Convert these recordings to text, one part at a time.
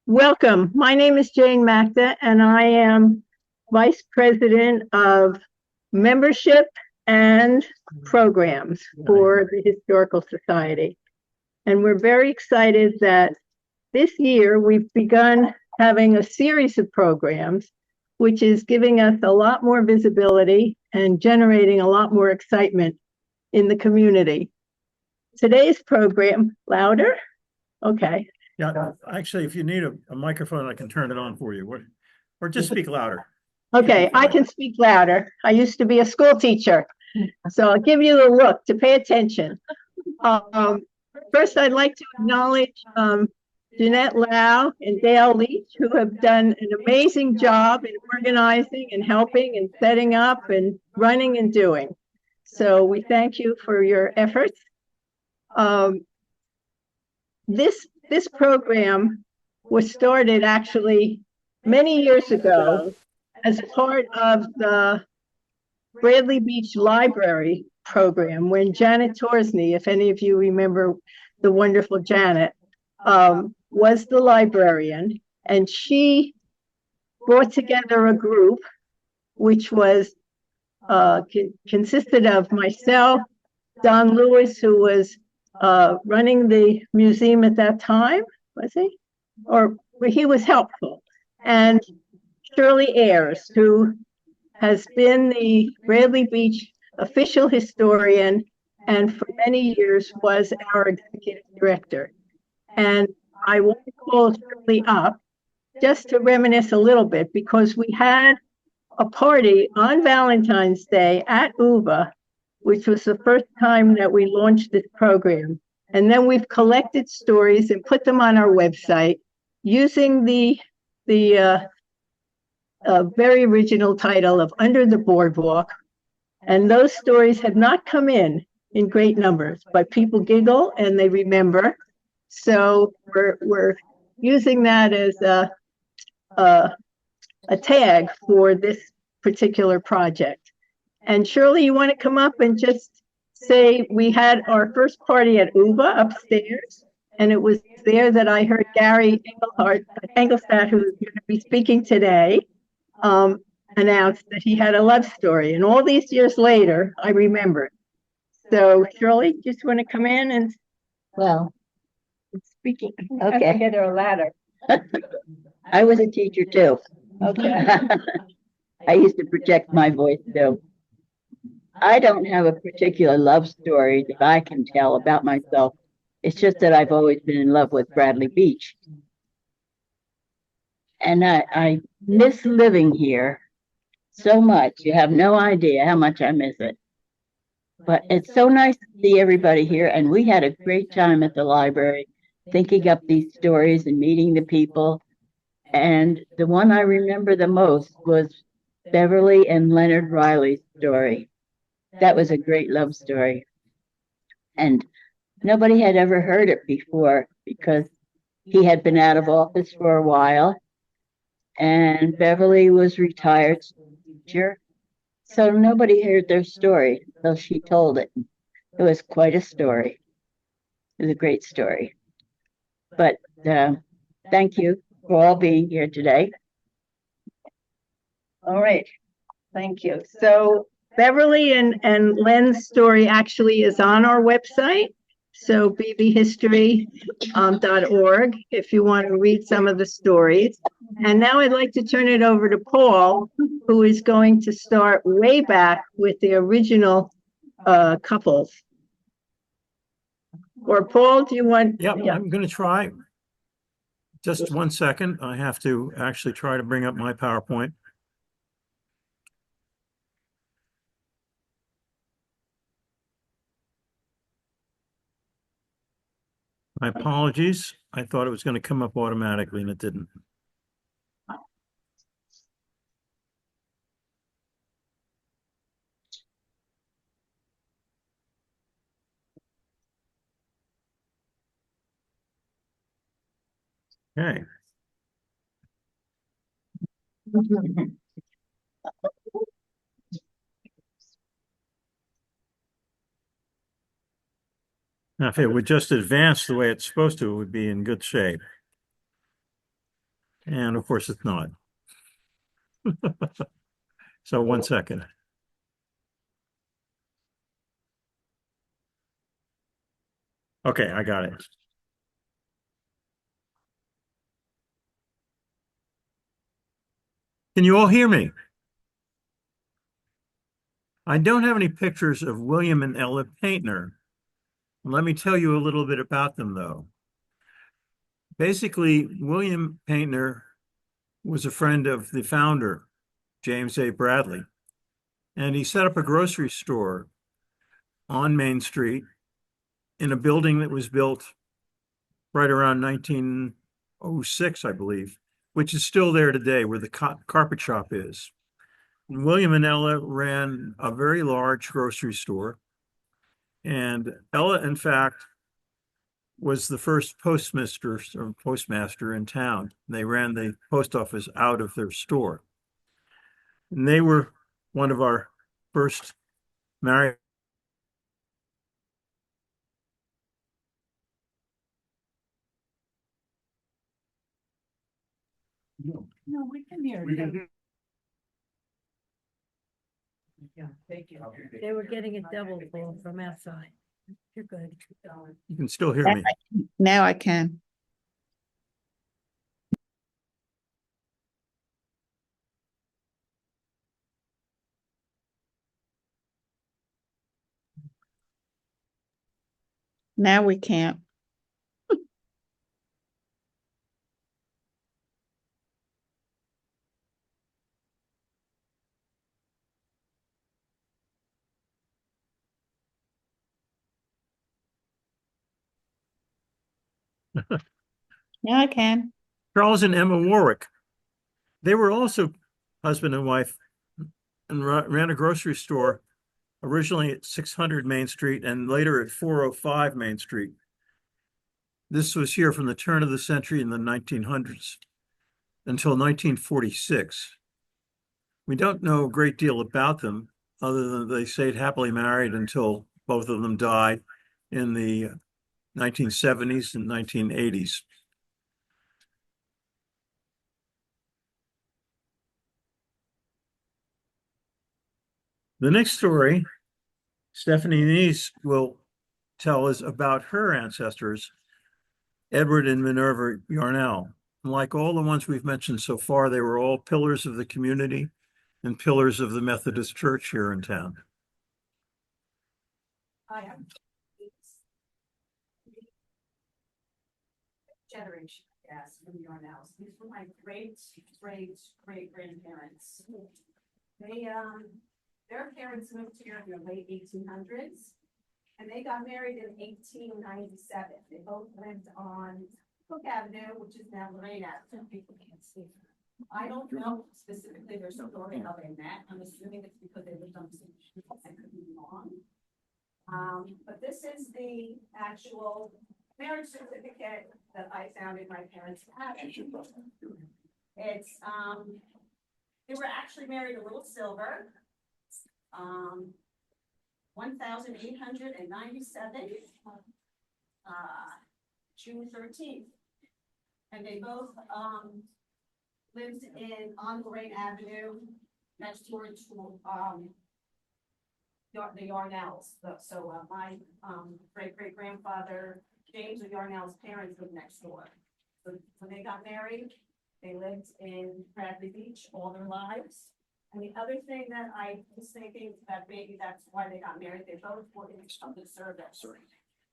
Welcome. My name is Jane Macta, and I am Vice President of Membership and Programs for the Historical Society. And we're very excited that this year we've begun having a series of programs, which is giving us a lot more visibility and generating a lot more excitement in the community. Today's program, louder? Okay. Yeah, actually, if you need a microphone, I can turn it on for you, or just speak louder. Okay, I can speak louder. I used to be a school teacher, so I'll give you the look to pay attention. First, I'd like to acknowledge Jeanette Lau and Dale Leach, who have done an amazing job in organizing and helping and setting up and running and doing. So we thank you for your efforts. This program was started actually many years ago as part of the Bradley Beach Library program when Janet Torsney, if any of you remember the wonderful Janet, was the librarian, and she brought together a group which was consisted of myself, Don Lewis, who was running the museum at that time, was he? Or he was helpful. And Shirley Ayers, who has been the Bradley Beach official historian and for many years was our executive director. And I want to call Shirley up just to reminisce a little bit because we had a party on Valentine's Day at UVA, which was the first time that we launched this program. And then we've collected stories and put them on our website using the very original title of Under the Boardwalk. And those stories have not come in great numbers, but people giggle and they remember. So we're using that as a tag for this particular project. And Shirley, you want to come up and just say we had our first party at UVA upstairs, and it was there that I heard Gary Engelstadt, who's going to be speaking today, announced that he had a love story. And all these years later, I remembered. So Shirley, just want to come in and speaking. Okay. I get her a ladder. I was a teacher too. Okay. I used to project my voice too. I don't have a particular love story that I can tell about myself. It's just that I've always been in love with Bradley Beach. And I miss living here so much. You have no idea how much I miss it. But it's so nice to see everybody here. And we had a great time at the library thinking up these stories and meeting the people. And the one I remember the most was Beverly and Leonard Riley's story. That was a great love story. And nobody had ever heard it before because he had been out of office for a while. And Beverly was retired teacher. So nobody heard their story until she told it. It was quite a story. It was a great story. But thank you for all being here today. All right. Thank you. So Beverly and Len's story actually is on our website. So bbhistory.org if you want to read some of the stories. And now I'd like to turn it over to Paul, who is going to start way back with the original couples. Or Paul, do you want? Yep, yeah. I'm going to try. Just 1 second. I have to actually try to bring up my PowerPoint. My apologies. I thought it was going to come up automatically and it didn't. Okay. Now, if it would just advance the way it's supposed to, it would be in good shape. And of course, it's not. So 1 second. Okay, I got it. Can you all hear me? I don't have any pictures of William and Ella Paintner. Let me tell you a little bit about them, though. Basically, William Paintner was a friend of the founder, James A. Bradley, and he set up a grocery store on Main Street in a building that was built right around 1906, I believe, which is still there today where the carpet shop is. And William and Ella ran a very large grocery store. And Ella, in fact, was the first postmaster in town. They ran the post office out of their store. And they were one of our first married. No, we can hear you. Yeah, thank you. They were getting a double phone from outside. You're good. You can still hear me. Now I can. Now we can't. Now I can. Charles and Emma Warwick. They were also husband and wife and ran a grocery store originally at 600 Main Street and later at 405 Main Street. This was here from the turn of the century in the 1900s until 1946. We don't know a great deal about them other than they stayed happily married until both of them died in the 1970s and 1980s. The next story, Stephanie Neese will tell us about her ancestors, Edward and Minerva Yarnell. And like all the ones we've mentioned so far, they were all pillars of the community and pillars of the Methodist Church here in town. I am generation, yes, from Yarnells. These were my great grandparents. They their parents moved here in the late 1800s, and they got married in 1897. They both lived on Cook Avenue, which is now Lorraine Avenue. People can't see. I don't know specifically their story how they met. I'm assuming it's because they lived on the same street. I could be wrong. But this is the actual marriage certificate that I found in my parents' attic. It's they were actually married a little silver. 1897, June 13th. And they both lived on Lorraine Avenue next door to the Yarnells. So my great-great-grandfather, James of Yarnell's parents lived next door. So when they got married, they lived in Bradley Beach all their lives. And the other thing that I was thinking that maybe that's why they got married, they both were in public service.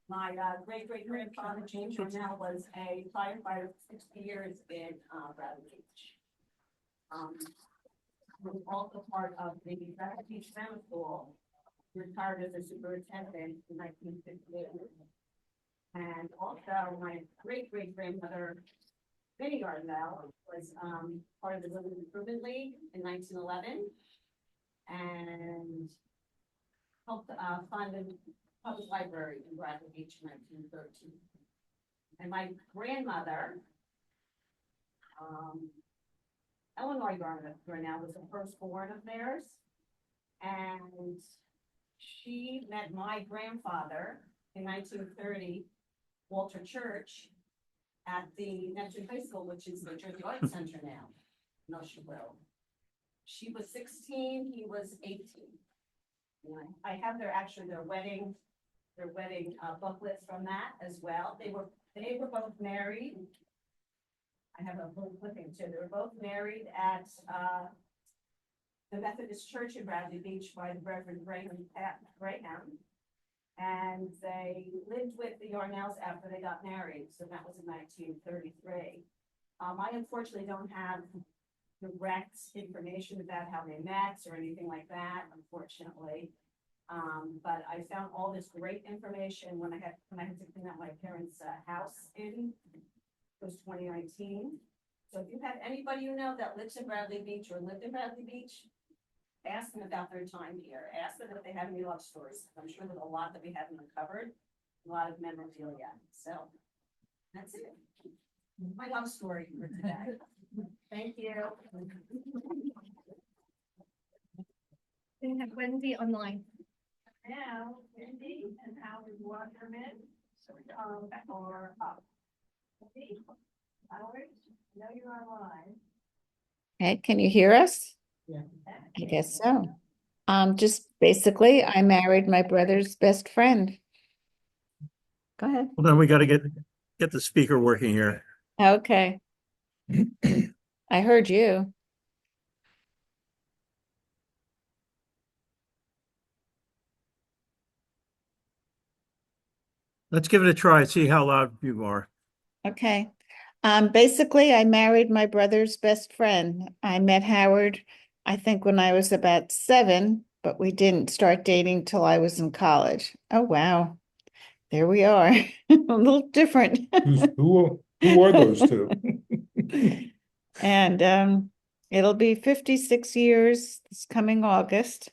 My great-great-grandfather, James Yarnell, was a firefighter for 60 years in Bradley Beach. Was also part of the Bradley Beach Grammar School, retired as a superintendent in 1958. And also my great-great-grandmother, Minnie Yarnell, was part of the Women's Improvement League in 1911 and helped fund a public library in Bradley Beach in 1913. And my grandmother, Eleanor Yarnell, was the firstborn of theirs, and she met my grandfather in 1930, Walter Church, at the Neptune High School, which is the Jersey Art Center now, in Oceanville. She was 16, he was 18. And I have their wedding booklets from that as well. They were both married. I have a whole clipping too. They were both married at the Methodist Church in Bradley Beach by the Reverend Graham. And they lived with the Yarnells after they got married. So that was in 1933. I unfortunately don't have direct information about how they met or anything like that, unfortunately. But I found all this great information when I had to clean out my parents' house it was 2019. So if you have anybody you know that lives in Bradley Beach or lived in Bradley Beach, ask them about their time here. Ask them if they have any love stories. I'm sure there's a lot that we haven't uncovered, a lot of memorabilia. So that's it. My love story for today. Thank you. We have Wendy online. Now, Cindy and Howard Waterman, are up. Cindy, Howard, I know you're online. Hey, can you hear us? Yeah. I guess so. Just basically, I married my brother's best friend. Go ahead. Well, then we got to get the speaker working here. Okay. I heard you. Let's give it a try, see how loud you are. Okay. Basically, I married my brother's best friend. I met Howard, I think, when I was about 7, but we didn't start dating till I was in college. Oh, wow. There we are. A little different. Who are those two? And it'll be 56 years this coming August.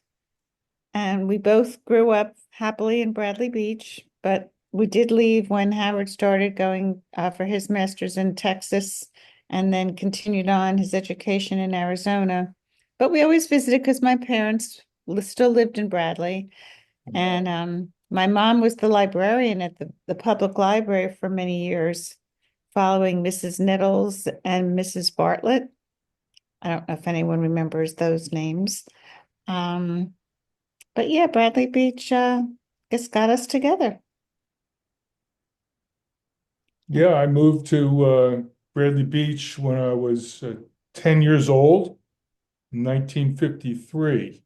And we both grew up happily in Bradley Beach, but we did leave when Howard started going for his master's in Texas and then continued on his education in Arizona. But we always visited because my parents still lived in Bradley. And my mom was the librarian at the public library for many years, following Mrs. Nettles and Mrs. Bartlett. I don't know if anyone remembers those names. But yeah, Bradley Beach just got us together. Yeah, I moved to Bradley Beach when I was 10 years old in 1953,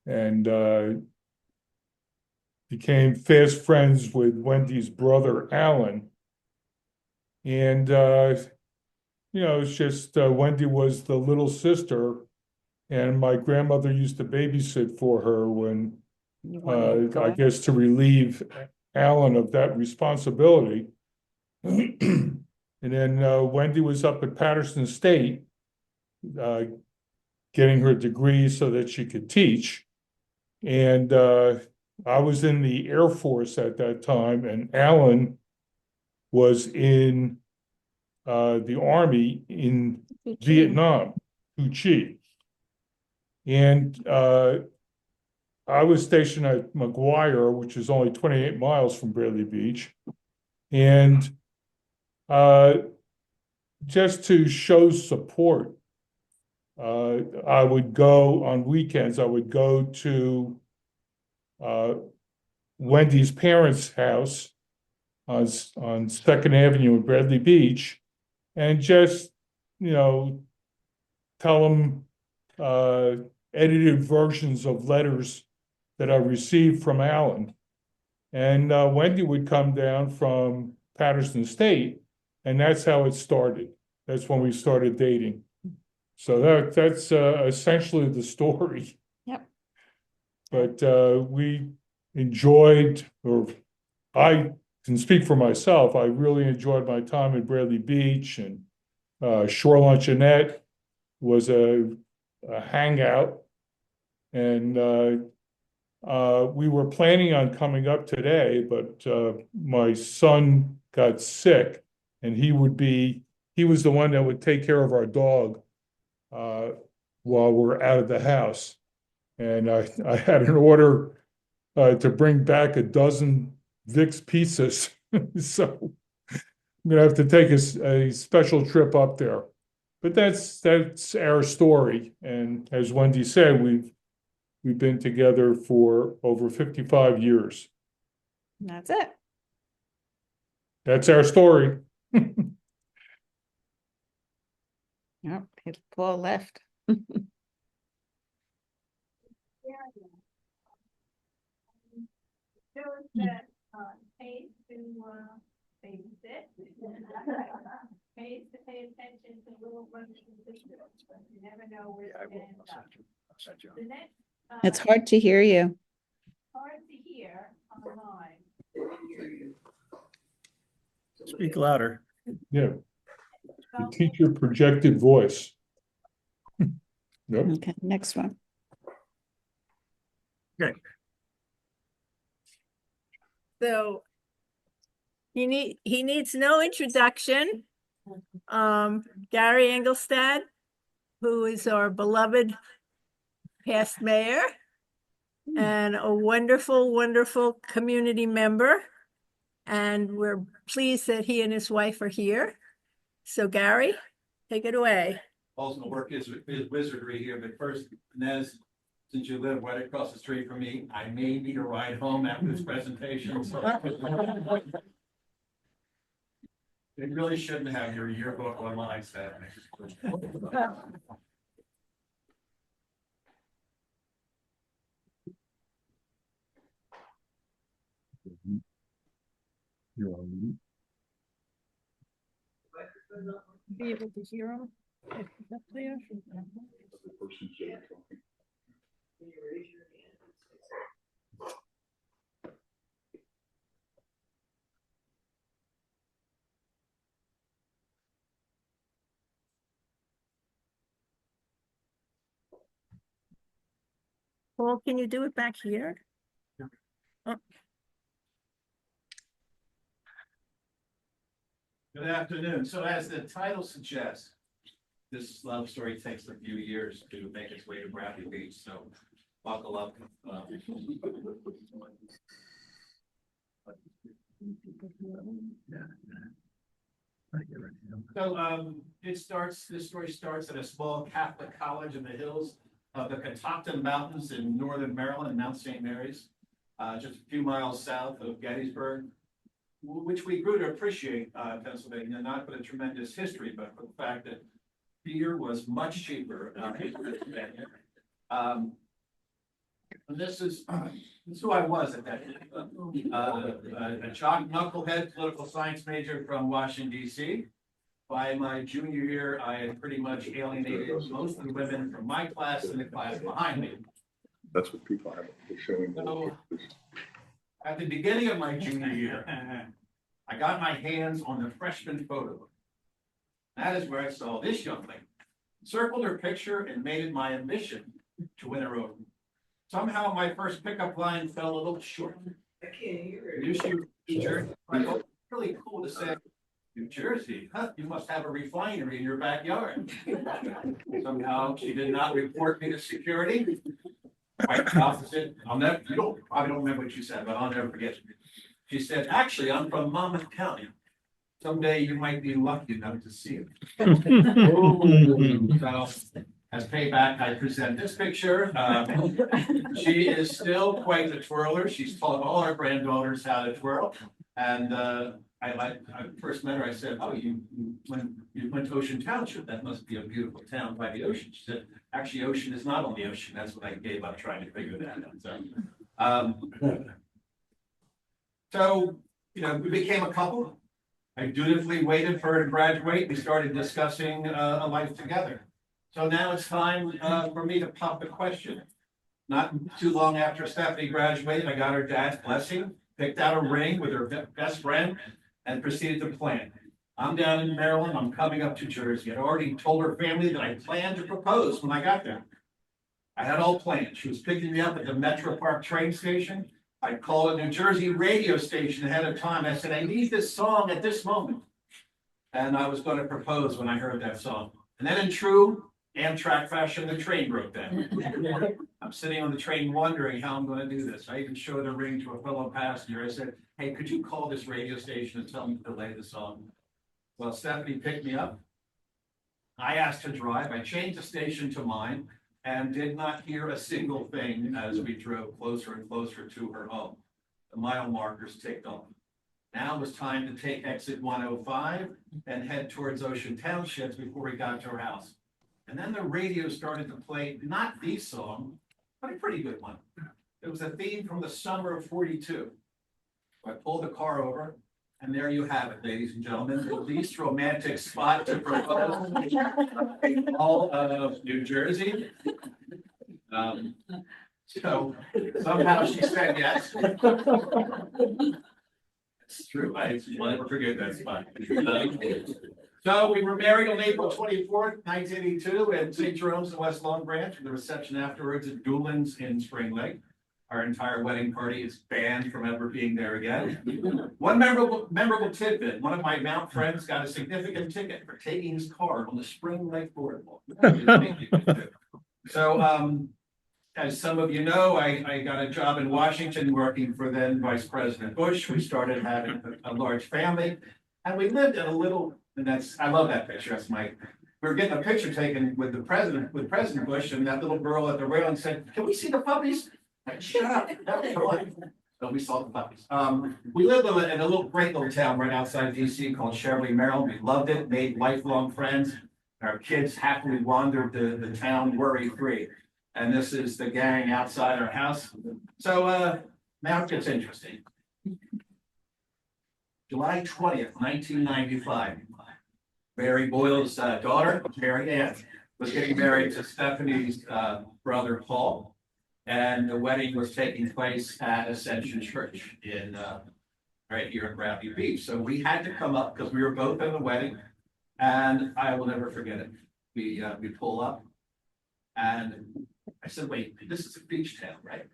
and became fast friends with Wendy's brother, Alan. And, it's just Wendy was the little sister, and my grandmother used to babysit for her when, I guess, to relieve Alan of that responsibility. And then Wendy was up at Patterson State, getting her degree so that she could teach. And I was in the Air Force at that time, and Alan was in the Army in Vietnam, Ho Chi. And I was stationed at McGuire, which is only 28 miles from Bradley Beach. And just to show support, I would go on weekends, I would go to Wendy's parents' house on Second Avenue in Bradley Beach, and just, tell them edited versions of letters that I received from Alan. And Wendy would come down from Patterson State, and that's how it started. That's when we started dating. So that's essentially the story. Yep. But we enjoyed, or I can speak for myself, I really enjoyed my time at Bradley Beach, and Shore Luncheonette was a hangout. And we were planning on coming up today, but my son got sick, and he was the one that would take care of our dog while we're out of the house. And I had an order to bring back a dozen Vicks pizzas. So I'm gonna have to take a special trip up there. But that's our story. And as Wendy said, we've been together for over 55 years. And that's it. That's our story. Yep, Paul left. Shows that, pays to, babysit. Pays to pay attention to little brothers and sisters, but you never know where it's gonna end up. The next, It's hard to hear you. hard to hear online. Speak louder. Yeah, the teacher projected voice. Nope. Okay, next one. So he needs no introduction. Gary Engelstad, who is our beloved past mayor and a wonderful, wonderful community member. And we're pleased that he and his wife are here. So Gary, take it away. Paul's gonna work his wizardry here, but first, Nez, since you live right across the street from me, I may need a ride home after this presentation. So they really shouldn't have your yearbook online, Saturday. Be able to hear him. Is that clear? Paul, can you do it back here? Good afternoon. So as the title suggests, this love story takes a few years to make its way to Bradley Beach, so buckle up. So this story starts at a small Catholic college in the hills of the Catoctin Mountains in northern Maryland, Mount St. Mary's, just a few miles south of Gettysburg, which we grew to appreciate Pennsylvania, not for the tremendous history, but for the fact that beer was much cheaper in Pennsylvania. And this is who I was at that time. A jock knucklehead political science major from Washington, D.C. By my junior year, I had pretty much alienated most of the women from my class and the class behind me. That's what people have showing. So, at the beginning of my junior year, I got my hands on the freshman photo book. That is where I saw this young lady, circled her picture and made it my ambition to win her over. Somehow my first pickup line fell a little short. I can't hear it. New Jersey. I thought, really cool to say, New Jersey, huh? You must have a refinery in your backyard. Somehow she did not report me to security. Quite the opposite. You probably don't remember what she said, but I'll never forget. She said, actually, I'm from Monmouth County. Someday you might be lucky enough to see it. So, as payback, I present this picture. She is still quite the twirler. She's taught all our granddaughters how to twirl. And I first met her, I said, oh, you went to Ocean Township. That must be a beautiful town by the ocean. She said, actually, ocean is not on the ocean. That's what I gave up trying to figure that out. So, we became a couple. I dutifully waited for her to graduate. We started discussing a life together. So now it's time for me to pop the question. Not too long after Stephanie graduated, I got her dad's blessing, picked out a ring with her best friend, and proceeded to plan. I'm down in Maryland. I'm coming up to Jersey. I'd already told her family that I planned to propose when I got there. I had all planned. She was picking me up at the Metro Park train station. I called a New Jersey radio station ahead of time. I said, I need this song at this moment. And I was going to propose when I heard that song. And then in true Amtrak fashion, the train broke down. I'm sitting on the train wondering how I'm going to do this. I even showed a ring to a fellow passenger. I said, hey, could you call this radio station and tell them to delay the song? Well, Stephanie picked me up. I asked to drive. I changed the station to mine and did not hear a single thing as we drove closer and closer to her home. The mile markers ticked off. Now it was time to take exit 105 and head towards Ocean Townships before we got to her house. And then the radio started to play not the song, but a pretty good one. It was a theme from the summer of '42. I pulled the car over, and there you have it, ladies and gentlemen, the least romantic spot to propose in all of New Jersey. So somehow she said yes. It's true, I will never forget that spot. So we were married on April 24th, 1982 at St. Jerome's in West Long Branch, with the reception afterwards at Doolin's in Spring Lake. Our entire wedding party is banned from ever being there again. One memorable tidbit, one of my Mount friends got a significant ticket for taking his car on the Spring Lake Boardwalk. So, as some of you know, I got a job in Washington working for then Vice President Bush. We started having a large family, and we lived in a little, and I love that picture. That's we were getting a picture taken with President Bush, and that little girl at the railing said, "Can we see the puppies?" Shut up. So we saw the puppies. We lived in a great little town right outside DC called Cheverly, Maryland. We loved it, made lifelong friends. Our kids happily wandered the town worry-free. And this is the gang outside our house. So now it gets interesting. July 20th, 1995. Mary Boyle's daughter, Mary Ann, was getting married to Stephanie's brother, Paul. And the wedding was taking place at Ascension Church in right here in Bradley Beach. So we had to come up because we were both at the wedding, and I will never forget it. We pull up, and I said, "Wait, this is a beach town, right?"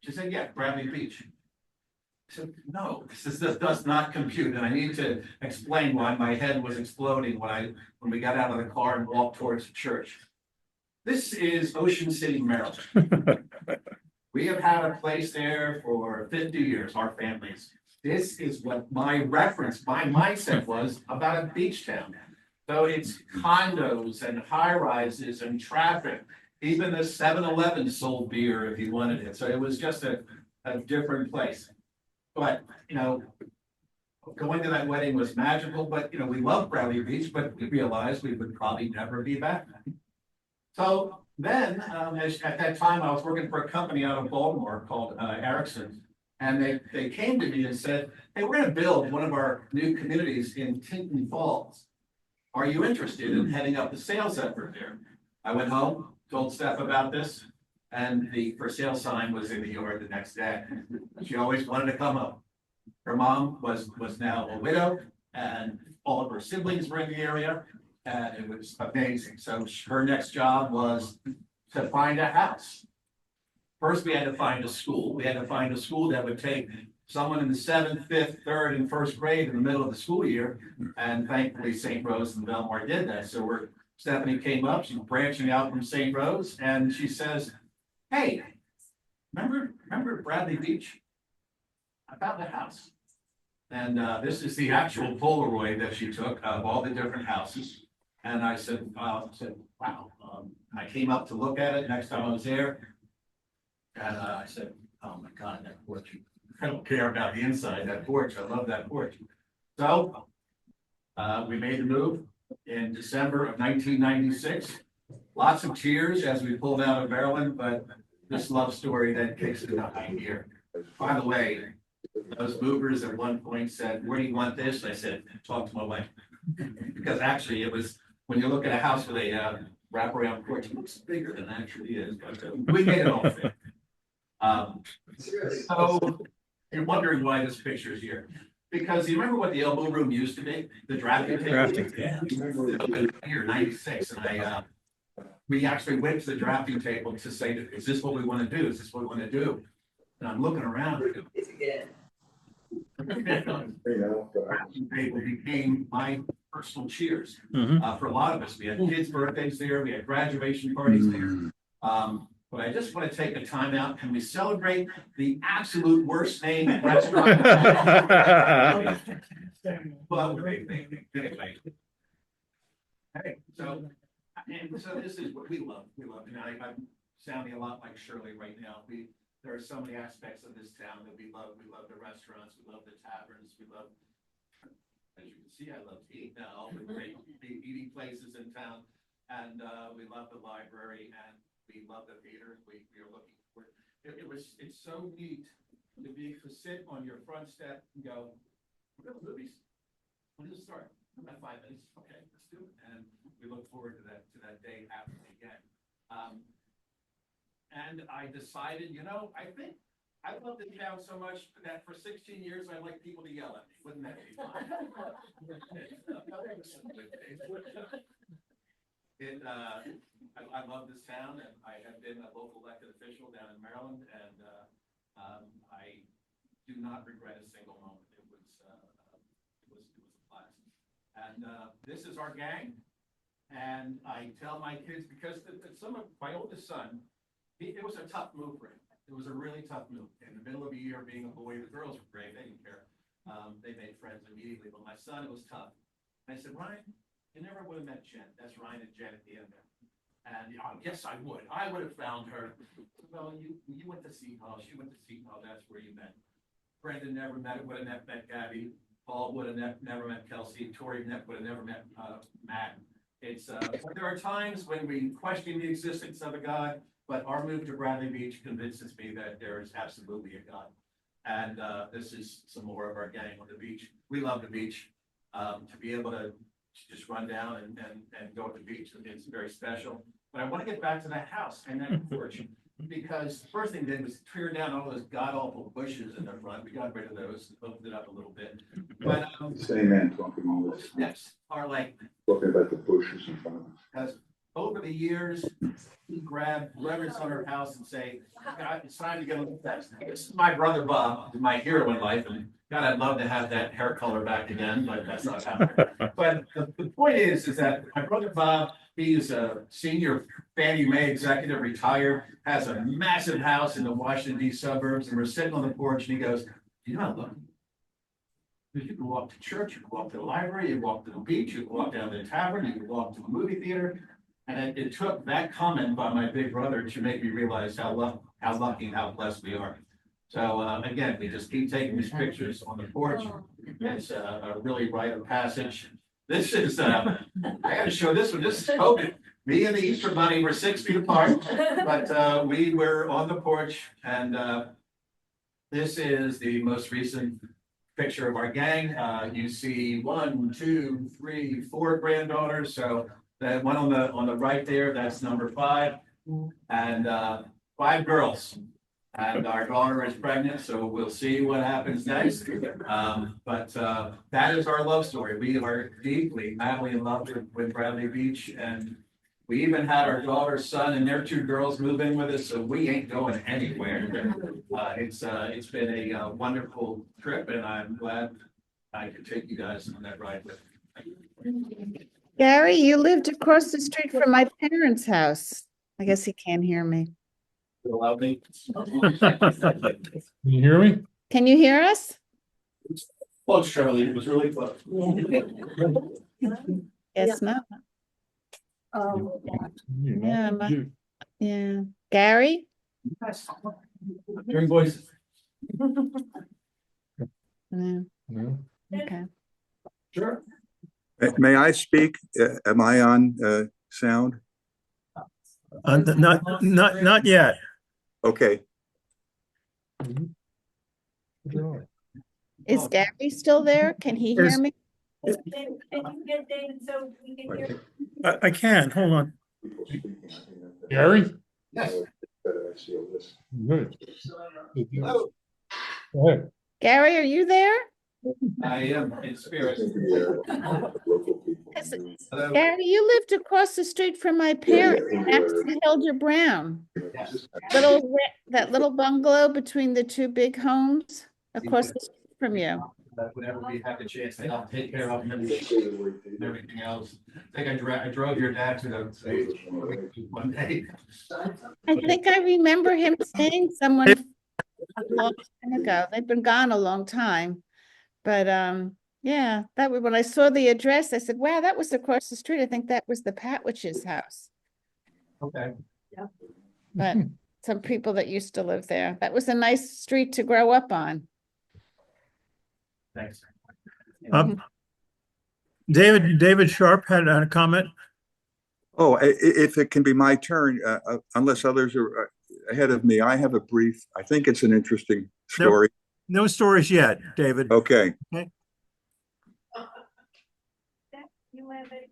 She said, "Yeah, Bradley Beach." I said, "No, this does not compute," and I need to explain why my head was exploding when we got out of the car and walked towards the church. This is Ocean City, Maryland. We have had a place there for 50 years, our families. This is what my mindset was about a beach town. So it's condos and high rises and traffic. Even the 7-Eleven sold beer if you wanted it. So it was just a different place. But, going to that wedding was magical, but, we loved Bradley Beach, but we realized we would probably never be back. So then, at that time, I was working for a company out of Baltimore called Erickson, and they came to me and said, "Hey, we're going to build one of our new communities in Tinton Falls. Are you interested in heading up the sales effort there?" I went home, told Steph about this, and the for sale sign was in the yard the next day. She always wanted to come up. Her mom was now a widow, and all of her siblings were in the area. And it was amazing. So her next job was to find a house. First, we had to find a school. We had to find a school that would take someone in the 7th, 5th, 3rd, and 1st grade in the middle of the school year. And thankfully, St. Rose and Belmar did that. So Stephanie came up, she's branching out from St. Rose, and she says, "Hey, remember Bradley Beach? I found a house." And this is the actual Polaroid that she took of all the different houses. And I said, "Wow." I came up to look at it next time I was there. And I said, "Oh my God, that porch. I don't care about the inside, that porch. I love that porch." So we made the move in December of 1996. Lots of tears as we pulled out of Maryland, but this love story that kicks it behind here. By the way, those movers at one point said, "Where do you want this?" I said, "Talk to my wife." Because actually it was, when you look at a house with a wraparound porch, it looks bigger than it actually is, but we made it all fit. So you're wondering why this picture is here. Because you remember what the elbow room used to be? The drafting table? Yeah. Here, 96, and we actually went to the drafting table to say, "Is this what we want to do? Is this what we want to do?" And I'm looking around. Table became my personal cheers. For a lot of us, we had kids' birthdays there, we had graduation parties there. But I just want to take a time out. Can we celebrate the absolute worst name restaurant? Well, anyway. Hey, so, and so this is what we love. We love, and I'm sounding a lot like Shirley right now. There are so many aspects of this town that we love. We love the restaurants, we love the taverns, we love, as you can see, I love to eat now, all the great eating places in town. And we love the library and we love the theater. We are looking for it's so neat to sit on your front step and go, we're going to movies. When does it start? About 5 minutes. Okay, let's do it. And we look forward to that day happening again. And I decided, I think I love the town so much that for 16 years I like people to yell at me. Wouldn't that be fun? I love this town, and I have been a local elected official down in Maryland, and I do not regret a single moment. It was a blast. And this is our gang, and I tell my kids, because my oldest son, it was a tough move for him. It was a really tough move. In the middle of the year, being a boy, the girls were great. They didn't care. They made friends immediately. But my son, it was tough. And I said, Ryan, you never would have met Jen. That's Ryan and Jen at the end there. And yes, I would. I would have found her. Well, you went to Seton Hall. She went to Seton Hall. That's where you met. Brendan never would have met Gabby. Paul would have never met Kelsey. Tori would have never met Matt. There are times when we question the existence of a God, but our move to Bradley Beach convinces me that there is absolutely a God. And this is some more of our gang on the beach. We love the beach. To be able to just run down and go to the beach, it's very special. But I want to get back to that house and that porch, because the first thing they did was tear down all those god-awful bushes in the front. We got rid of those, opened it up a little bit. But Same man talking all this. steps are like, Talking about the bushes in front of us. because over the years, we grab whoever's on our house and say, God, it's time to get a little fast. This is my brother Bob, my hero in life, and God, I'd love to have that hair color back again, but that's not happening. But the point is that my brother Bob, he's a senior Fannie Mae executive, retired, has a massive house in the Washington D.C. suburbs, and we're sitting on the porch, and he goes, "You know, look, you can walk to church, you can walk to the library, you can walk to the beach, you can walk down to the tavern, you can walk to the movie theater." And it took that comment by my big brother to make me realize how lucky and how blessed we are. So again, we just keep taking these pictures on the porch. It's a really rite of passage. This is, I gotta show this one. This is COVID. Me and the Easter Bunny were 6 feet apart, but we were on the porch, and this is the most recent picture of our gang. You see 1, 2, 3, 4 granddaughters. So that one on the right there, that's number 5, and 5 girls. And our daughter is pregnant, so we'll see what happens next. But that is our love story. We are deeply, madly in love with Bradley Beach, and we even had our daughter's son and their 2 girls move in with us, so we ain't going anywhere. It's been a wonderful trip, and I'm glad I could take you guys on that ride with me. Gary, you lived across the street from my parents' house. I guess he can't hear me. Allow me. Can you hear me? Can you hear us? Close, Charlie. It was really close. Yes, no. Yeah, You- yeah. Gary? Hearing voices. No. No? Okay. Sure. May I speak? Am I on sound? Not yet. Okay. Is Gary still there? Can he hear Yes. me? Can you get David so we can hear? I can, hold on. Gary? Yes. Good. Hello. Go ahead. Gary, are you there? I am in spirit. Hello. Gary, you lived across the street from my parents, next to Hilda Brown. Yes. That little bungalow between the 2 big homes across the street from you. Whenever we have the chance, I'll take care of everything else. I think I drove your dad to the one day. I think I remember him saying someone a long time ago. They've been gone a long time. But Yeah, that was when I saw the address, I said, wow, that was across the street. I think that was the Patwich's house. Okay. But some people that used to live there. That was a nice street to grow up on. Thanks. David Sharp had a comment. Oh, if it can be my turn, unless others are ahead of me, I have a brief, I think it's an interesting story. No stories yet, David. Okay. Okay. You want to add?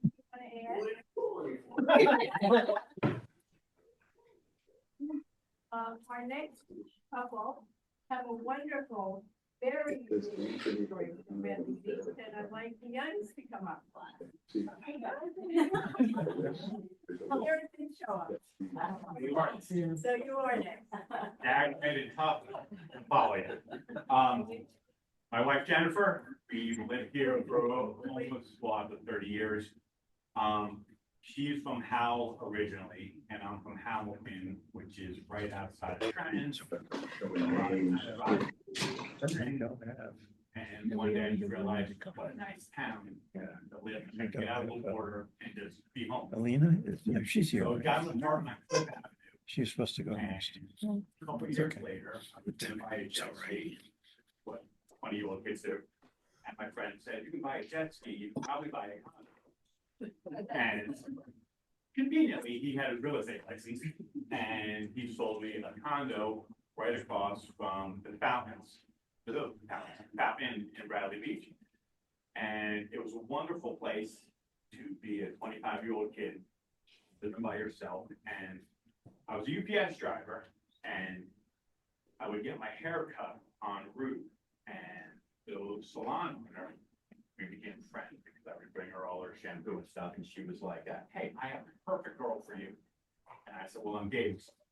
Our next couple have a wonderful, very unique story from Bentley Beach, and I'd like the youngs to come up. Here it didn't show up. So you are next. Dad made it tough to follow you. My wife Jennifer, we lived here for almost well, 30 years. She's from Howell originally, and I'm from Hamilton, which is right outside of Trenton. And one day you realize what a nice town to live, and get out of the border and just be home. Alina, no, she's here. So we got an apartment on Fifth Avenue. She's supposed to go And next. a couple years later, I was invited to jet ski, what 20-year-old kids do. And my friend said, you can buy a jet ski, you can probably buy a condo. And conveniently, he had a real estate license and he sold me a condo right across from the fountains, the fountain in Bradley Beach. And it was a wonderful place to be a 25-year-old kid living by yourself. And I was a UPS driver and I would get my hair cut en route, and the salon owner, we became friends because I would bring her all her shampoo and stuff, and she was like, hey, I have the perfect girl for you. And I said, well, I'm dating someone.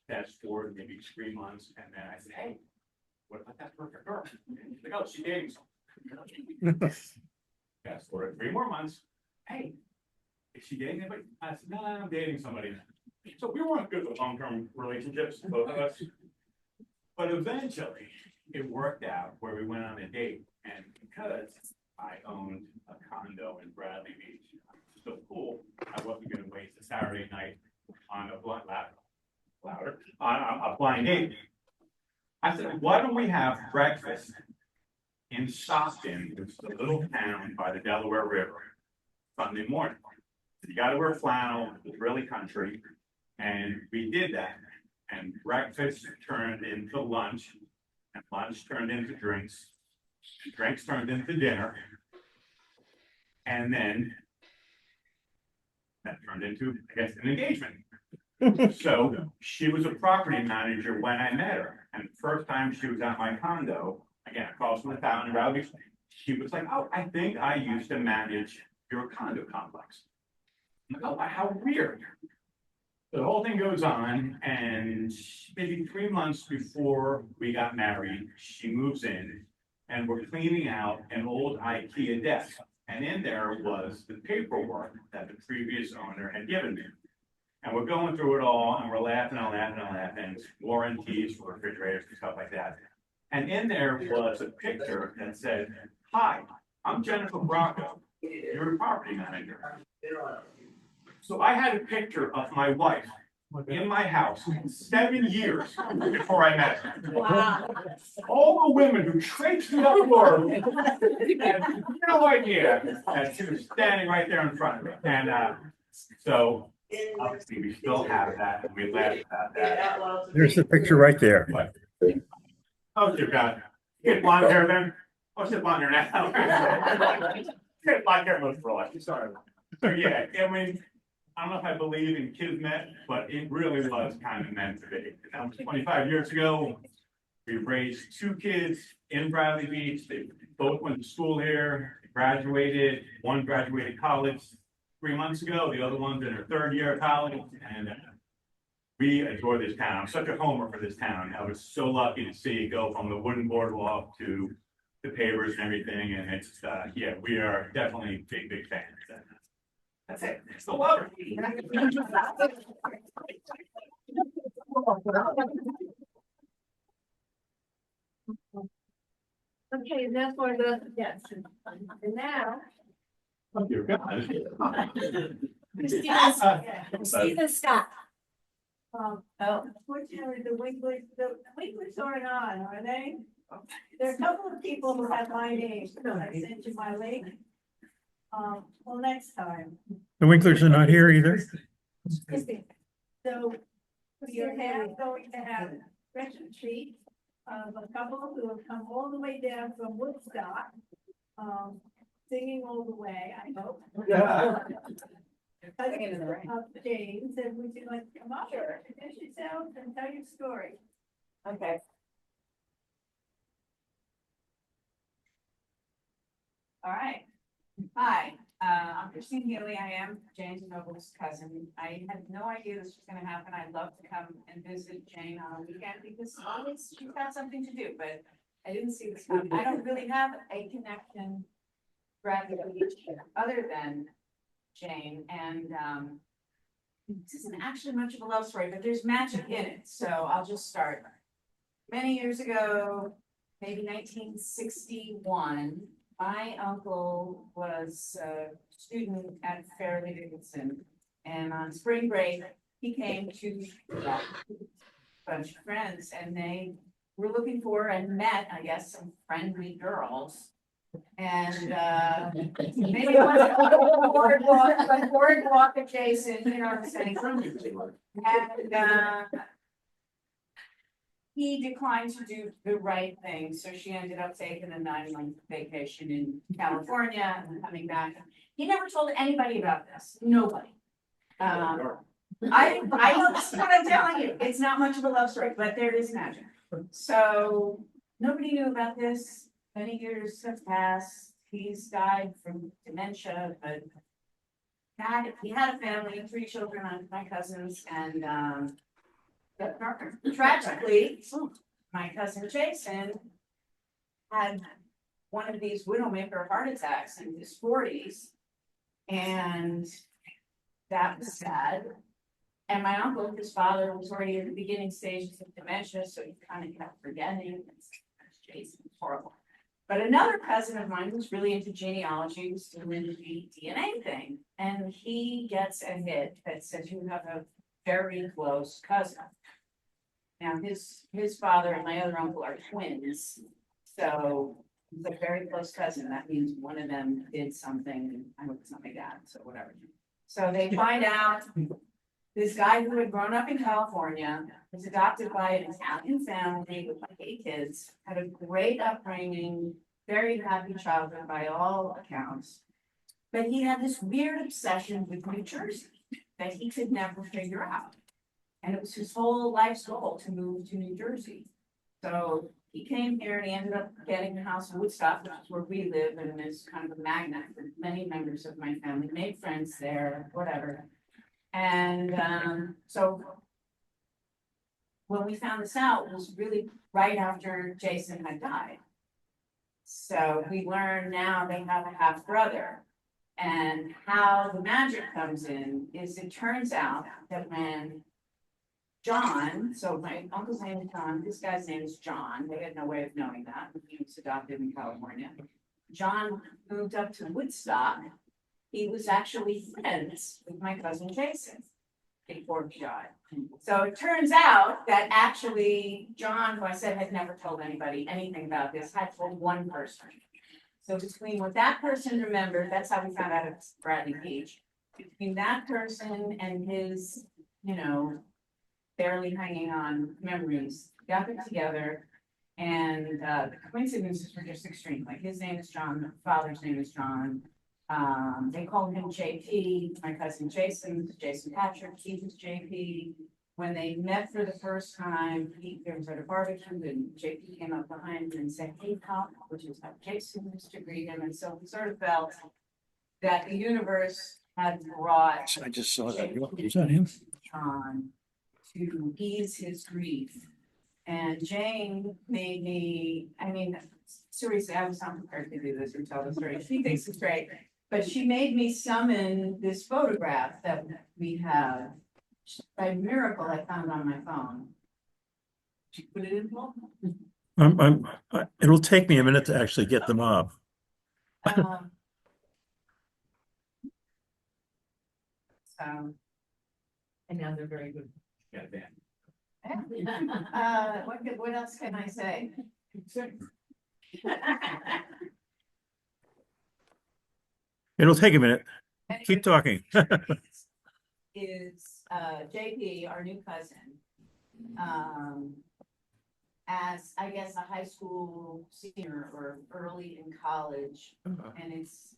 Fast forward maybe 3 months, and then I said, hey, what about that perfect girl? And she's like, oh, she's dating someone. Fast forward 3 more months, hey, is she dating anybody? I said, no, I'm dating somebody. So we weren't good with long-term relationships, both of us. But eventually, it worked out where we went on a date, and because I owned a condo in Bradley Beach, so cool, I wasn't going to waste a Saturday night on a blind date. I said, why don't we have breakfast in Stockton, which is a little town by the Delaware River, Sunday morning? You got to wear flannel. It's really country, and we did that. And breakfast turned into lunch, and lunch turned into drinks. Drinks turned into dinner, and then that turned into, I guess, an engagement. So she was a property manager when I met her, and the first time she was at my condo, again across from the fountain in Bradley, she was like, "Oh, I think I used to manage your condo complex." I'm like, oh, how weird. The whole thing goes on, and maybe 3 months before we got married, she moves in, and we're cleaning out an old IKEA desk. And in there was the paperwork that the previous owner had given me. And we're going through it all, and we're laughing and laughing and laughing, warranties for refrigerators and stuff like that. And in there was a picture that said, "Hi, I'm Jennifer Bracco, your property manager." So I had a picture of my wife in my house 7 years before I met her. Wow. All the women who traipsed me up the floor had no idea that she was standing right there in front of me. And so obviously we still have that, and we laugh about that. There's the picture right there. But, oh dear God, you get blonde hair then? Oh, she's blonde hair now. Get blonde hair most for life. Sorry. So yeah, I mean, I don't know if I believe in kismet, but it really was kind of meant to be. That was 25 years ago. We raised 2 kids in Bradley Beach. They both went to school here, graduated. One graduated college 3 months ago. The other one's in her 3rd year of college. And we adore this town. I'm such a homer for this town. I was so lucky to see it go from the wooden boardwalk to the pavers and everything. And it's, yeah, we are definitely big, big fans. That's it. Still love her. Okay, and that's one of those, yes. And now. Stephen Scott. Oh, unfortunately, the Winklers aren't on, are they? There are a couple of people who have my name, so I sent you my link. Well, next time. The Winklers are not here either. So you're going to have a special treat of a couple who have come all the way down from Woodstock, singing all the way, I hope. James, and would you like to come up, introduce yourself and tell your story? Okay. All right. Hi, I'm Christine Healy. I am Jane's Noble's cousin. I had no idea this was going to happen. I'd love to come and visit Jane on a weekend because always she's got something to do, but I didn't see this coming. I don't really have a connection, Bradley, other than Jane, and this isn't actually much of a love story, but there's magic in it. So I'll just start. Many years ago, maybe 1961, my uncle was a student at Fairleigh Dickinson, and on spring break, he came to a bunch of friends, and they were looking for and met, I guess, some friendly girls. And maybe it wasn't boardwalk adjacent, you know what I'm saying? And he declined to do the right thing, so she ended up taking a 9-month vacation in California and coming back. He never told anybody about this, nobody. I know this is what I'm telling you, it's not much of a love story, but there is magic. So nobody knew about this. Many years have passed. He's died from dementia, but he had a family, 3 children, my cousins, and tragically, my cousin Jason had one of these widowmaker heart attacks in his 40s, and that was sad. And my uncle, his father, was already in the beginning stages of dementia, so he kind of kept forgetting. Jason was horrible. But another cousin of mine who's really into genealogy was doing the DNA thing, and he gets a hit that says you have a very close cousin. Now his father and my other uncle are twins, so he's a very close cousin. That means one of them did something, and I hope it's not my dad, so whatever. So they find out this guy who had grown up in California was adopted by an Italian family with like 8 kids, had a great upbringing, very happy childhood by all accounts. But he had this weird obsession with New Jersey that he could never figure out. And it was his whole life's goal to move to New Jersey. So he came here and he ended up getting a house in Woodstock, which is where we live, and is kind of a magnet for many members of my family, made friends there, whatever. And so when we found this out, it was really right after Jason had died. So we learn now they have a half brother. And how the magic comes in is it turns out that when John, so my uncle's name is John, this guy's name is John, they had no way of knowing that, he was adopted in California. John moved up to Woodstock. He was actually friends with my cousin Jason before he died. So it turns out that actually John, who I said had never told anybody anything about this, had told one person. So between what that person remembered, that's how we found out it's Bradley Beach. Between that person and his, barely hanging on memories, got them together. And the coincidences were just extreme. Like his name is John, the father's name is John. They called him JP, my cousin Jason Patrick, he was JP. When they met for the first time, there was at a barbecue and JP came up behind him and said, "Hey, Pop," which is how Jason used to greet him. And so we sort of felt that the universe had brought I just saw that. JP Is that him? John to ease his grief. And Jane made me, seriously, I was not prepared to do this or tell the story. She thinks it's great. But she made me summon this photograph that we have. By miracle, I found on my phone. She put it in. It'll take me a minute to actually get them up. So. And now they're very good. Yeah, Dan. What else can I say? It'll take a minute. Keep talking. Is JP, our new cousin, as I guess a high school senior or early in college, and it's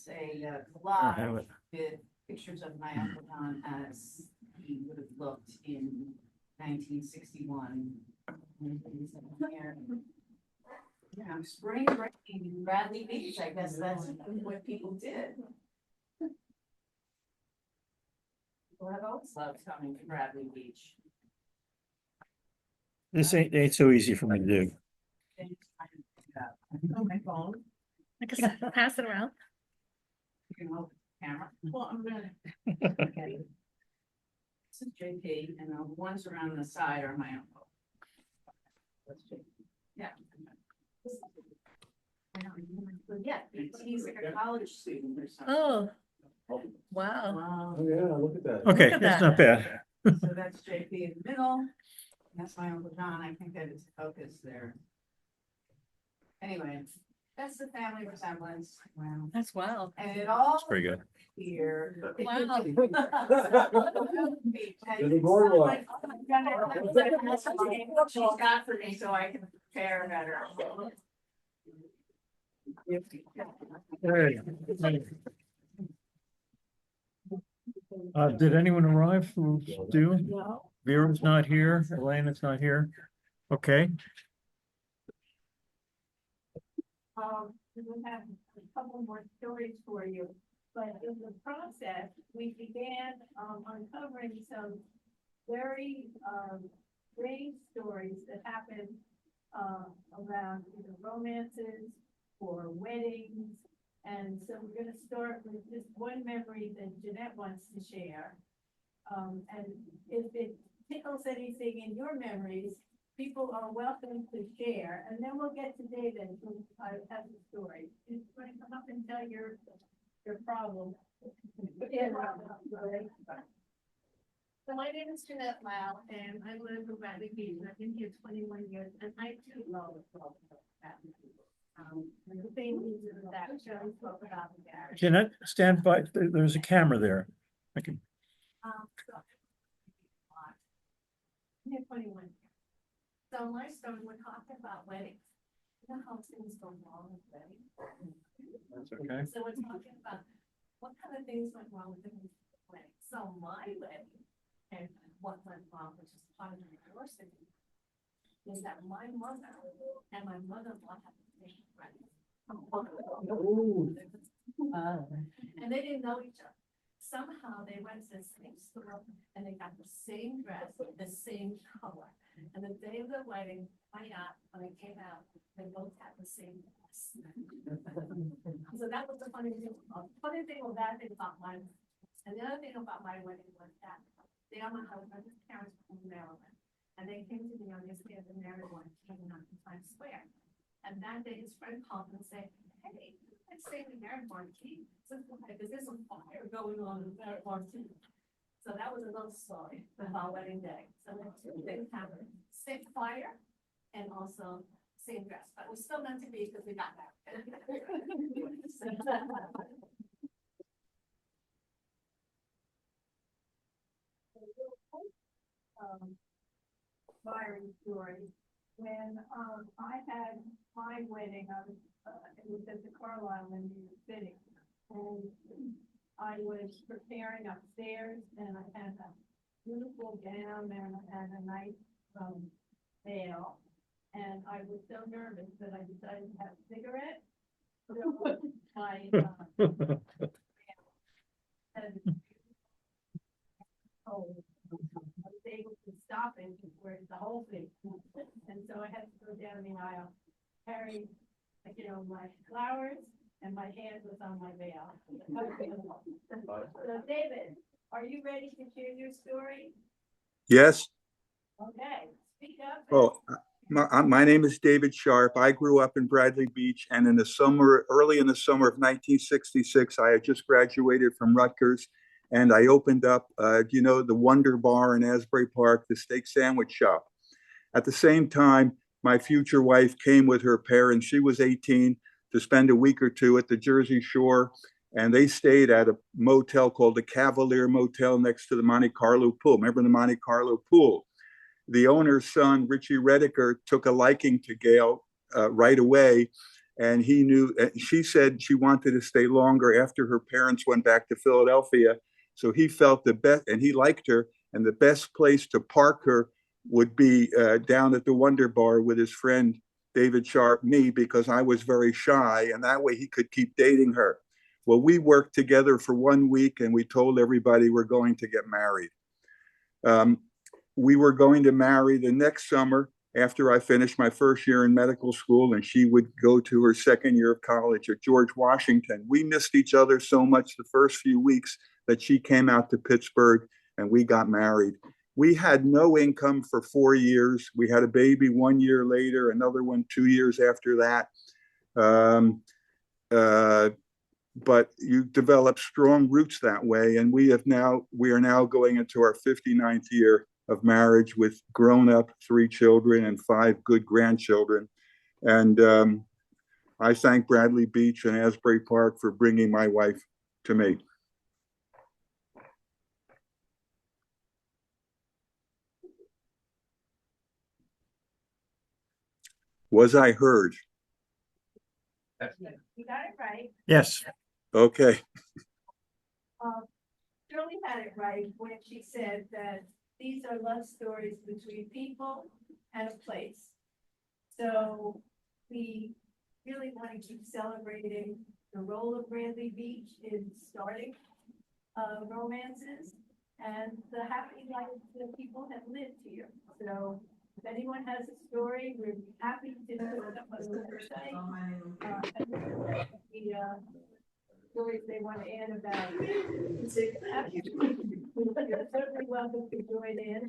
a I have collage it. with pictures of my Uncle John as he would have looked in 1961. Yeah, spring break in Bradley Beach, I guess that's what people did. People have always loved coming to Bradley Beach. This ain't so easy for me to do. On my phone, I guess pass it around. you can hold the camera. Well, I'm gonna. Okay. This is JP, and the ones around the side are my uncle. That's JP. Yeah. Yeah, he's like a college student or something. Oh, wow. Wow. Yeah, look at that. Okay, at that's that. not bad. So that's JP in the middle. That's my Uncle John. I think that is focus there. Anyway, that's the family resemblance. Wow. That's wild. And it all Pretty good. here. Wow. There's a boardwalk. She's got for me so I can prepare better. Did anyone arrive who's due? No. Vera's not here, Elena's not here. Okay, We have a couple more stories for you, but in the process, we began, uncovering some very, strange stories that happened, around either romances or weddings. And so we're gonna start with just one memory that Jeanette wants to share. And if it tickles anything in your memories, people are welcome to share, and then we'll get to David, who has a story. He's going to come up and tell your problem. So my name is Jeanette Lau, and I live in Bradley Beach, and I've been here 21 years, and I too love the problem of Bradley Beach. And the same reason that Shelley spoke about the garage. Jeanette, stand by, there's a camera there. I can, So I'm here 21 years. So my story, we're talking about weddings. You know how things go wrong with weddings? that's okay. So we're talking about what kind of things went wrong with the wedding. So my wedding and what went wrong, which is part of the divorce, is that my mother and my mother-in-law had the same wedding. And they didn't know each other. Somehow they went to the same store and they got the same dress, the same color. And the day of the wedding, when I came out, they both had the same dress. So that was the funny thing. Funny thing or bad thing about mine. And the other thing about my wedding was that they are my husband's parents from Maryland. And they came to me on this day of the married one, came out to Times Square. And that day his friend called and said, hey, let's say the married marquee. So because there's a fire going on in the married marquee. So that was another story of our wedding day. So the two things happened, same fire and also same dress, but we're still meant to be because we got married. Fiery story. When, I had my wedding, it was at the Carlisle in New York City. And I was preparing upstairs and I had a beautiful gown and I had a nice, veil. And I was so nervous that I decided to have a cigarette. So I, I was able to stop it where the whole thing. And so I had to go down the aisle, carry, my flowers, and my hand was on my veil. So David, are you ready to share your story? Yes. Okay, speak up. Oh, My name is David Sharp. I grew up in Bradley Beach, and early in the summer of 1966, I had just graduated from Rutgers, and I opened up, the Wonder Bar in Asbury Park, the steak sandwich shop. At the same time, my future wife came with her parents. She was 18 to spend a week or two at the Jersey Shore, and they stayed at a motel called the Cavalier Motel next to the Monte Carlo pool. Remember the Monte Carlo pool? The owner's son, Richie Rediker, took a liking to Gail right away. And she said she wanted to stay longer after her parents went back to Philadelphia. So he felt the best, and he liked her, and the best place to park her would be down at the Wonder Bar with his friend, David Sharp, me, because I was very shy, and that way he could keep dating her. Well, we worked together for 1 week, and we told everybody we're going to get married. We were going to marry the next summer after I finished my first year in medical school, and she would go to her second year of college at George Washington. We missed each other so much the first few weeks that she came out to Pittsburgh and we got married. We had no income for 4 years. We had a baby 1 year later, another one 2 years after that. But you develop strong roots that way. And we are now going into our 59th year of marriage with grown-up 3 children and 5 good grandchildren. And I thank Bradley Beach and Asbury Park for bringing my wife to me. Was I heard? You got it right. Yes. Okay. Shirley had it right when she said that these are love stories between people and a place. So we really want to keep celebrating the role of Bradley Beach in starting romances and the happy life that people have lived here. So if anyone has a story, we're happy to put it up on the website. Stories they want to add about it. You're certainly welcome to join in.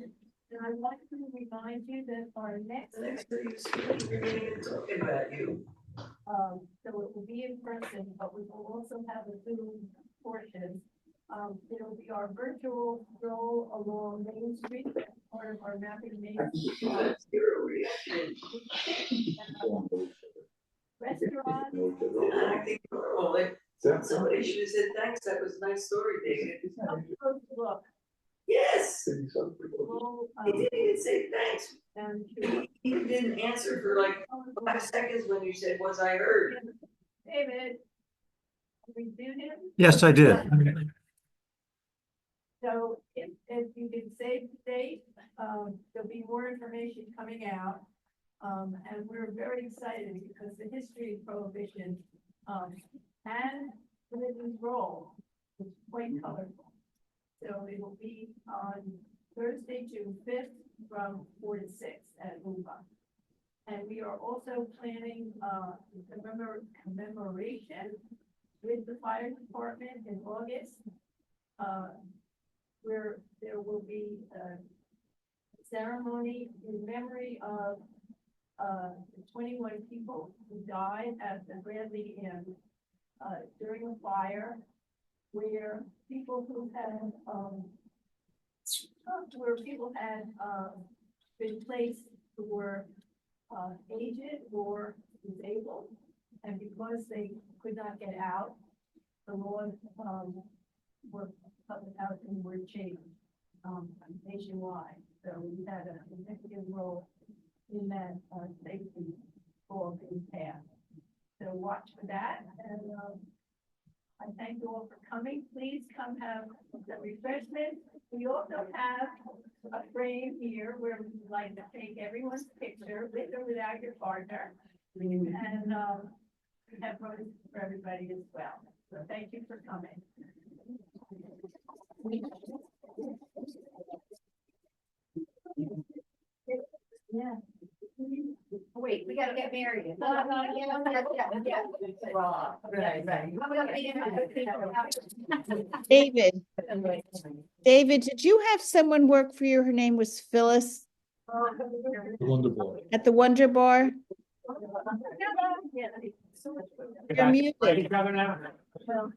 And I'd like to remind you that our next. Talking about you. So it will be in person, but we will also have a Zoom portion. It'll be our virtual stroll along Main Street, part of our mapping Main Street. Restaurants. I think, somebody should have said thanks, that was a nice story, David. Look. Yes. Well, He didn't even say thanks. and He didn't answer for like 5 seconds when you said, was I heard? David. We do him. Yes, I did. So if you can save the date, there'll be more information coming out. And we're very excited because the history of Prohibition, and women's role is quite colorful. So it will be on Thursday, June 5th from 4 to 6 at UBA. And we are also planning commemoration with the fire department in August, where there will be a ceremony in memory of 21 people who died at the Bradley Inn during a fire, where people who had been placed who were aged or disabled, and because they could not get out, the laws were public housing were changed nationwide. So we had a significant role in that safety law being passed. So watch for that, and I thank you all for coming. Please come have the refreshments. We also have a frame here where we would like to take everyone's picture with or without your partner. And we have photos for everybody as well. So thank you for coming. Yeah. Wait, we gotta get married. David, did you have someone work for you? Her name was Phyllis Wonderful. At the Wonder Bar? You're muted. You're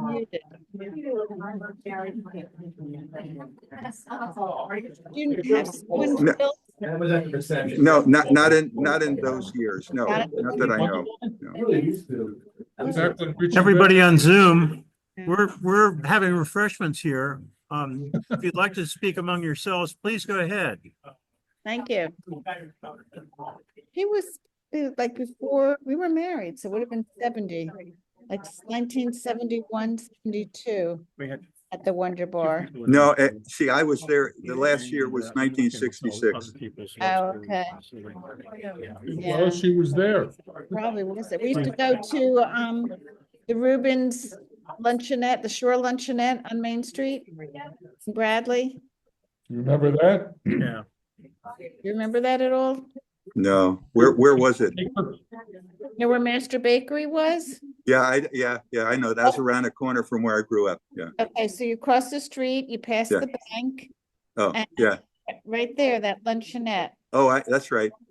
muted. Do you have someone No. still? That was at the reception. No, not in those years. No, Not not that I know. No. Back when Richard Everybody Benson- on Zoom, Yeah. we're having refreshments here. If you'd like to speak among yourselves, please go ahead. Thank you. He was like before we were married, so it would have been 70, like 1971, 72 at the Wonder Bar. No, see, I was there, the last year was 1966. Oh, okay. Yeah. Well, she was there. Probably was it. We used to go to the Rubens Luncheonette, the Shore Luncheonette on Main Street in Bradley. You remember that? Yeah. You remember that at all? No, where was it? You know where Master Bakery was? Yeah, I know. That's around the corner from where I grew up. Yeah. Okay, so you cross the street, you pass Yeah. the bank, Oh, And- yeah. right there, that luncheonette. Oh, that's right.